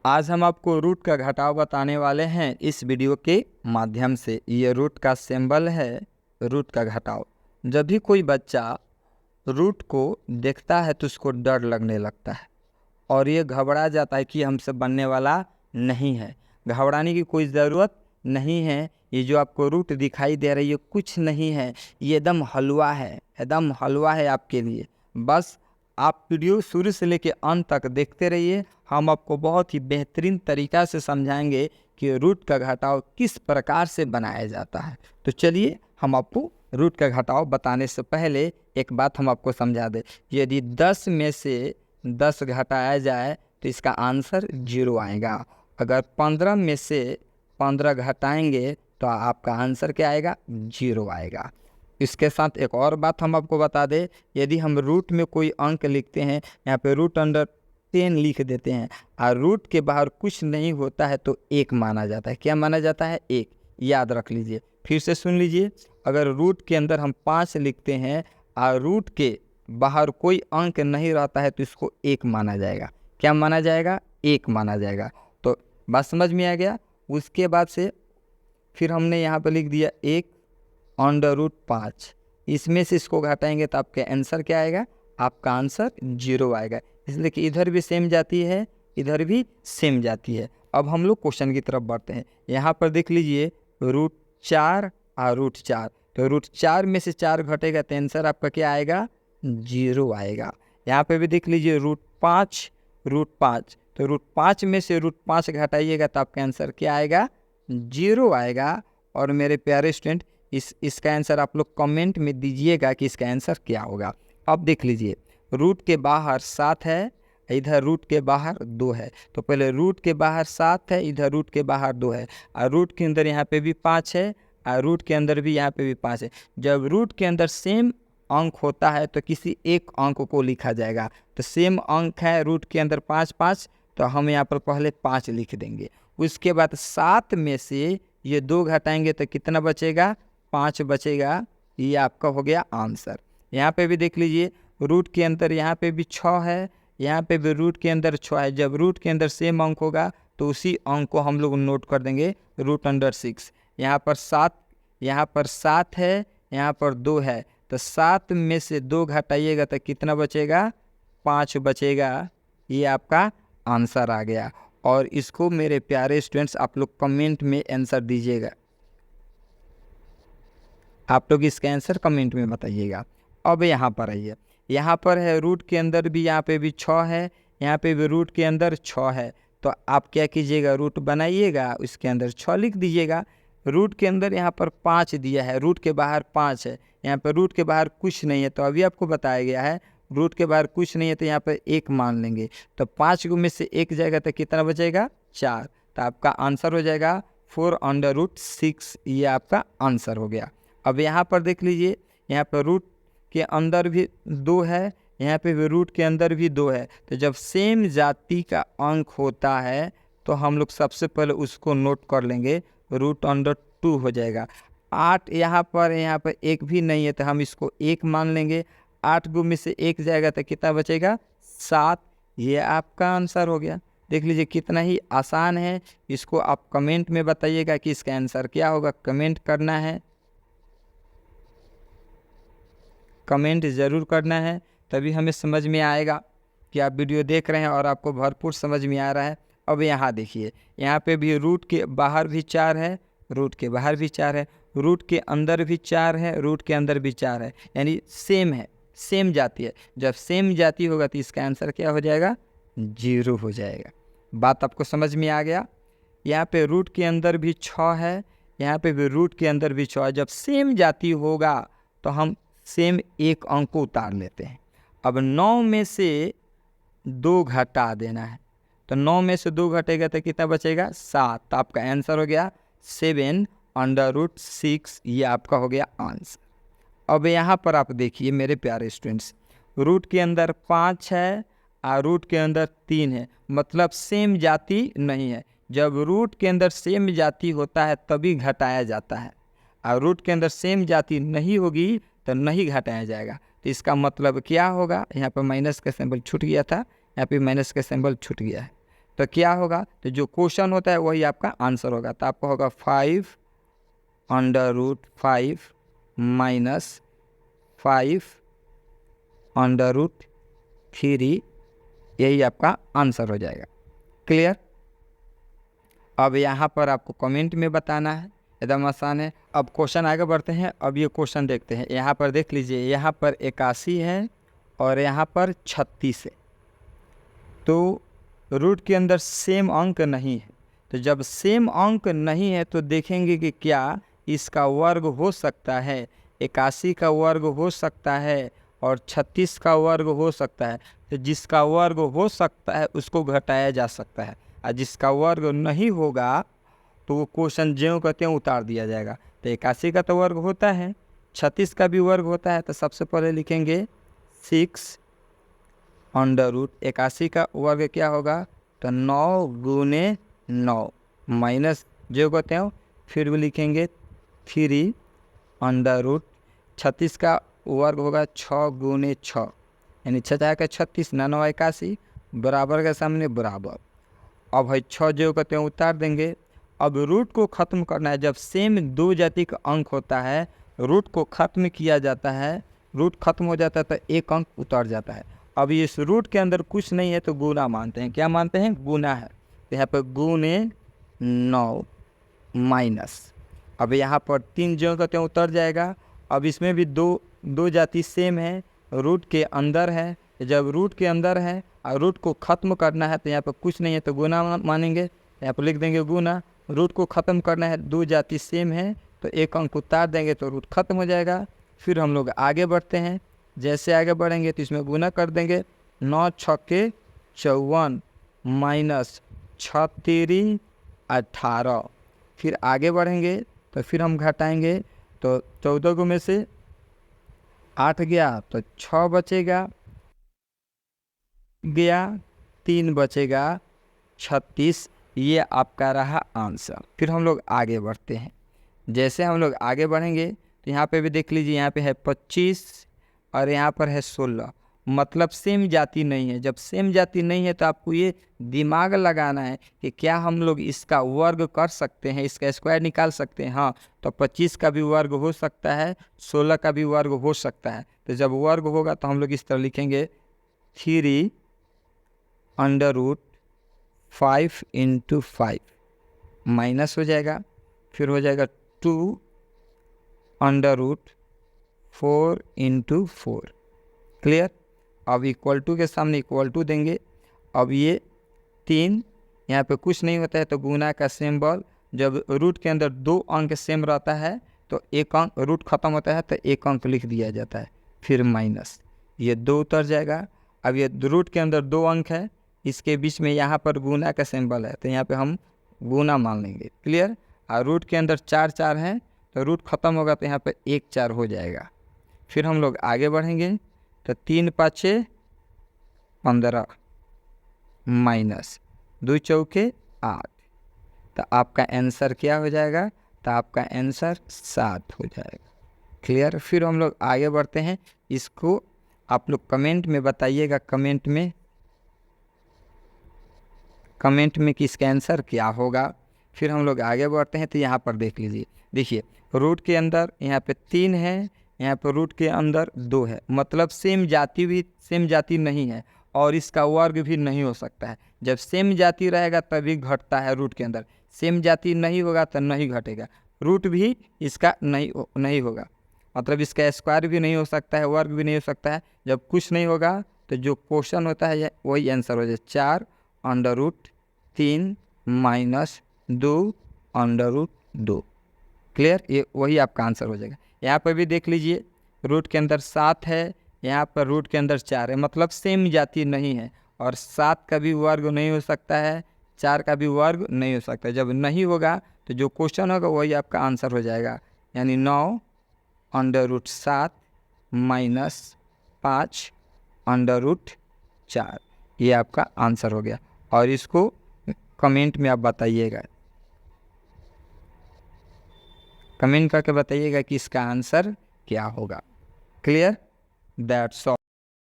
आज हम आपको रूट का घटाव बताने वाले हैं इस वीडियो के माध्यम से। ये रूट का सिंबल है, रूट का घटाव। जब भी कोई बच्चा रूट को देखता है तो उसको डर लगने लगता है और ये घबरा जाता है कि हमसे बनने वाला नहीं है। घबराने की कोई ज़रूरत नहीं है। ये जो आपको रूट दिखाई दे रही है कुछ नहीं है, ये एकदम हलवा है, एकदम हलवा है आपके लिए। बस आप वीडियो शुरू से लेकर अंत तक देखते रहिए। हम आपको बहुत ही बेहतरीन तरीक़ा से समझाएंगे कि रूट का घटाव किस प्रकार से बनाया जाता है। तो चलिए हम आपको रूट का घटाव बताने से पहले एक बात हम आपको समझा दें। यदि 10 में से 10 घटाया जाए तो इसका आंसर 0 आएगा। अगर 15 में से 15 घटाएंगे तो आपका आंसर क्या आएगा? 0 आएगा। इसके साथ एक और बात हम आपको बता दें, यदि हम रूट में कोई अंक लिखते हैं, यहाँ पे रूट अंडर 10 लिख देते हैं और रूट के बाहर कुछ नहीं होता है तो 1 माना जाता है। क्या माना जाता है? 1। याद रख लीजिए। फिर से सुन लीजिए, अगर रूट के अंदर हम 5 लिखते हैं और रूट के बाहर कोई अंक नहीं रहता है तो इसको 1 माना जाएगा। क्या माना जाएगा? 1 माना जाएगा। तो बात समझ में आ गया। उसके बाद से फिर हमने यहाँ पर लिख दिया 1 अंडर रूट 5। इसमें से इसको घटाएंगे तो आपका आंसर क्या आएगा? आपका आंसर 0 आएगा। इसलिए कि इधर भी सेम जाती है, इधर भी सेम जाती है। अब हम लोग क्वेश्चन की तरफ बढ़ते हैं। यहाँ पर देख लीजिए रूट 4 और रूट 4। तो रूट 4 में से 4 घटेगा तो आंसर आपका क्या आएगा? 0 आएगा। यहाँ पे भी देख लीजिए रूट 5, रूट 5। तो रूट 5 में से रूट 5 घटाइएगा तो आपका आंसर क्या आएगा? 0 आएगा। और मेरे प्यारे स्टूडेंट, इसका आंसर आप लोग कमेंट में दीजिएगा कि इसका आंसर क्या होगा। अब देख लीजिए, रूट के बाहर 7 है, इधर रूट के बाहर 2 है। तो पहले रूट के बाहर 7 है, इधर रूट के बाहर 2 है, और रूट के अंदर यहाँ पे भी 5 है और रूट के अंदर भी यहाँ पे भी 5 है। जब रूट के अंदर सेम अंक होता है तो किसी एक अंक को लिखा जाएगा। तो सेम अंक है रूट के अंदर 5 5, तो हम यहाँ पर पहले 5 लिख देंगे। उसके बाद 7 में से ये 2 घटाएंगे तो कितना बचेगा? 5 बचेगा। ये आपका हो गया आंसर। यहाँ पे भी देख लीजिए, रूट के अंदर यहाँ पे भी 6 है, यहाँ पे भी रूट के अंदर 6 है। जब रूट के अंदर सेम अंक होगा तो उसी अंक को हम लोग नोट कर देंगे रूट अंडर 6। यहाँ पर 7 है, यहाँ पर 2 है। तो 7 में से 2 घटाइएगा तो कितना बचेगा? 5 बचेगा। ये आपका आंसर आ गया। और इसको मेरे प्यारे स्टूडेंट्स आप लोग कमेंट में आंसर दीजिएगा। आप लोग इसका आंसर कमेंट में बताइएगा। अब यहाँ पर आइए, यहाँ पर है रूट के अंदर भी, यहाँ पे भी 6 है, यहाँ पे भी रूट के अंदर 6 है। तो आप क्या कीजिएगा? रूट बनाइएगा, उसके अंदर 6 लिख दीजिएगा। रूट के अंदर यहाँ पर 5 दिया है, रूट के बाहर 5 है, यहाँ पर रूट के बाहर कुछ नहीं है। तो अभी आपको बताया गया है रूट के बाहर कुछ नहीं है तो यहाँ पर 1 मान लेंगे। तो 5 में से 1 जाएगा तो कितना बचेगा? 4। तो आपका आंसर हो जाएगा 4 अंडर रूट 6। ये आपका आंसर हो गया। अब यहाँ पर देख लीजिए, यहाँ पर रूट के अंदर भी 2 है, यहाँ पे भी रूट के अंदर भी 2 है। तो जब सेम जाति का अंक होता है तो हम लोग सबसे पहले उसको नोट कर लेंगे, रूट अंडर 2 हो जाएगा। 8 यहाँ पर 1 भी नहीं है तो हम इसको 1 मान लेंगे। 8 में से 1 जाएगा तो कितना बचेगा? 7। ये आपका आंसर हो गया। देख लीजिए कितना ही आसान है। इसको आप कमेंट में बताइएगा कि इसका आंसर क्या होगा। कमेंट करना है, कमेंट ज़रूर करना है, तभी हमें समझ में आएगा कि आप वीडियो देख रहे हैं और आपको भरपूर समझ में आ रहा है। अब यहाँ देखिए, यहाँ पे भी रूट के बाहर भी 4 है, रूट के बाहर भी 4 है, रूट के अंदर भी 4 है, रूट के अंदर भी 4 है, यानी सेम है, सेम जाती है। जब सेम जाती होगा तो इसका आंसर क्या हो जाएगा? 0 हो जाएगा। बात आपको समझ में आ गया। यहाँ पे रूट के अंदर भी 6 है, यहाँ पे भी रूट के अंदर भी 6 है। जब सेम जाती होगा तो हम सेम एक अंक को उतार लेते हैं। अब 9 में से 2 घटा देना है। तो 9 में से 2 घटेगा तो कितना बचेगा? 7। तो आपका आंसर हो गया 7 अंडर रूट 6। ये आपका हो गया आंसर। अब यहाँ पर आप देखिए मेरे प्यारे स्टूडेंट्स, रूट के अंदर 5 है और रूट के अंदर 3 है, मतलब सेम जाति नहीं है। जब रूट के अंदर सेम जाति होता है तभी घटाया जाता है, और रूट के अंदर सेम जाति नहीं होगी तो नहीं घटाया जाएगा। तो इसका मतलब क्या होगा? यहाँ पर माइनस का सिंबल छूट गया था, यहाँ पे माइनस का सिंबल छूट गया है। तो क्या होगा, तो जो क्वेश्चन होता है वही आपका आंसर होगा। तो आपका होगा 5√5 माइनस 5√3, यही आपका आंसर हो जाएगा। क्लियर। अब यहाँ पर आपको कमेंट में बताना है, एकदम आसान है। अब क्वेश्चन आगे बढ़ते हैं। अब ये क्वेश्चन देखते हैं। यहाँ पर देख लीजिए, यहाँ पर 81 है और यहाँ पर 36 है। तो रूट के अंदर सेम अंक नहीं है। तो जब सेम अंक नहीं है तो देखेंगे कि क्या इसका वर्ग हो सकता है। 81 का वर्ग हो सकता है और 36 का वर्ग हो सकता है। तो जिसका वर्ग हो सकता है उसको घटाया जा सकता है, और जिसका वर्ग नहीं होगा तो वो क्वेश्चन ज्यों कहते हैं उतार दिया जाएगा। तो 81 का तो वर्ग होता है, 36 का भी वर्ग होता है। तो सबसे पहले लिखेंगे 6√81 का वर्ग क्या होगा, तो 9 गुने 9 माइनस जो कहते हैं, फिर भी लिखेंगे 3√36 का वर्ग होगा 6 गुने 6, यानी 6 का 36, 9 81, बराबर के सामने बराबर। अब है 6 जो कहते हैं उतार देंगे। अब रूट को ख़त्म करना है। जब सेम दो जाति का अंक होता है, रूट को ख़त्म किया जाता है, रूट ख़त्म हो जाता है तो एक अंक उतर जाता है। अब इस रूट के अंदर कुछ नहीं है तो गुना मानते हैं। क्या मानते हैं, गुना है। तो यहाँ पर गुने 9 माइनस, अब यहाँ पर 3 जो कहते हैं उतर जाएगा। अब इसमें भी दो जाति सेम है, रूट के अंदर है। जब रूट के अंदर है और रूट को ख़त्म करना है तो यहाँ पर कुछ नहीं है तो गुना मानेंगे। यहाँ पर लिख देंगे गुना। रूट को ख़त्म करना है, दो जाति सेम है तो एक अंक उतार देंगे तो रूट ख़त्म हो जाएगा। फिर हम लोग आगे बढ़ते हैं। जैसे आगे बढ़ेंगे तो इसमें गुना कर देंगे, 9 छक्के 54 माइनस 6 तेरी 18। फिर आगे बढ़ेंगे तो फिर हम घटाएंगे तो 14 को में से 8 गया तो 6 बचेगा, 3 बचेगा 36। ये आपका रहा आंसर। फिर हम लोग आगे बढ़ते हैं। जैसे हम लोग आगे बढ़ेंगे तो यहाँ पे भी देख लीजिए, यहाँ पे है 25 और यहाँ पर है 16, मतलब सेम जाति नहीं है। जब सेम जाति नहीं है तो आपको ये दिमाग लगाना है कि क्या हम लोग इसका वर्ग कर सकते हैं, इसका स्क्वायर निकाल सकते हैं। हाँ, तो 25 का भी वर्ग हो सकता है, 16 का भी वर्ग हो सकता है। तो जब वर्ग होगा तो हम लोग इस तरह लिखेंगे 3√5 × 5 माइनस हो जाएगा, फिर हो जाएगा 2√4 × 4। क्लियर। अब इक्वल टू के सामने इक्वल टू देंगे। अब ये 3, यहाँ पे कुछ नहीं होता है तो गुना का सिंबल। जब रूट के अंदर 2 अंक सेम रहता है तो एक अंक, रूट ख़त्म होता है तो एक अंक लिख दिया जाता है, फिर माइनस, ये 2 उतर जाएगा। अब ये रूट के अंदर 2 अंक है, इसके बीच में यहाँ पर गुना का सिंबल है तो यहाँ पे हम गुना मान लेंगे। क्लियर। और रूट के अंदर 4 है तो रूट ख़त्म होगा तो यहाँ पर 1 4 हो जाएगा। फिर हम लोग आगे बढ़ेंगे तो 3 5 15 माइनस 2 चौके 8, तो आपका आंसर क्या हो जाएगा, तो आपका आंसर 7 हो जाएगा। क्लियर। फिर हम लोग आगे बढ़ते हैं। इसको आप लोग कमेंट में बताइएगा, कमेंट में कि इसका आंसर क्या होगा। फिर हम लोग आगे बढ़ते हैं तो यहाँ पर देख लीजिए, देखिए रूट के अंदर यहाँ पे 3 है, यहाँ पर रूट के अंदर 2 है, मतलब सेम जाति नहीं है और इसका वर्ग भी नहीं हो सकता है। जब सेम जाति रहेगा तभी घटता है रूट के अंदर, सेम जाति नहीं होगा तो नहीं घटेगा। रूट भी इसका नहीं होगा, मतलब इसका स्क्वायर भी नहीं हो सकता है, वर्ग भी नहीं हो सकता है। जब कुछ नहीं होगा तो जो क्वेश्चन होता है वही आंसर हो जाए, 4√3 माइनस 2√2। क्लियर। ये वही आपका आंसर हो जाएगा। यहाँ पर भी देख लीजिए, रूट के अंदर 7 है, यहाँ पर रूट के अंदर 4 है, मतलब सेम जाति नहीं है और 7 का भी वर्ग नहीं हो सकता है, 4 का भी वर्ग नहीं हो सकता। जब नहीं होगा तो जो क्वेश्चन होगा वही आपका आंसर हो जाएगा, यानी 9√7 माइनस 5√4, ये आपका आंसर हो गया। और इसको कमेंट में आप बताइएगा, कमेंट करके बताइएगा कि इसका आंसर क्या होगा। क्लियर। That's all.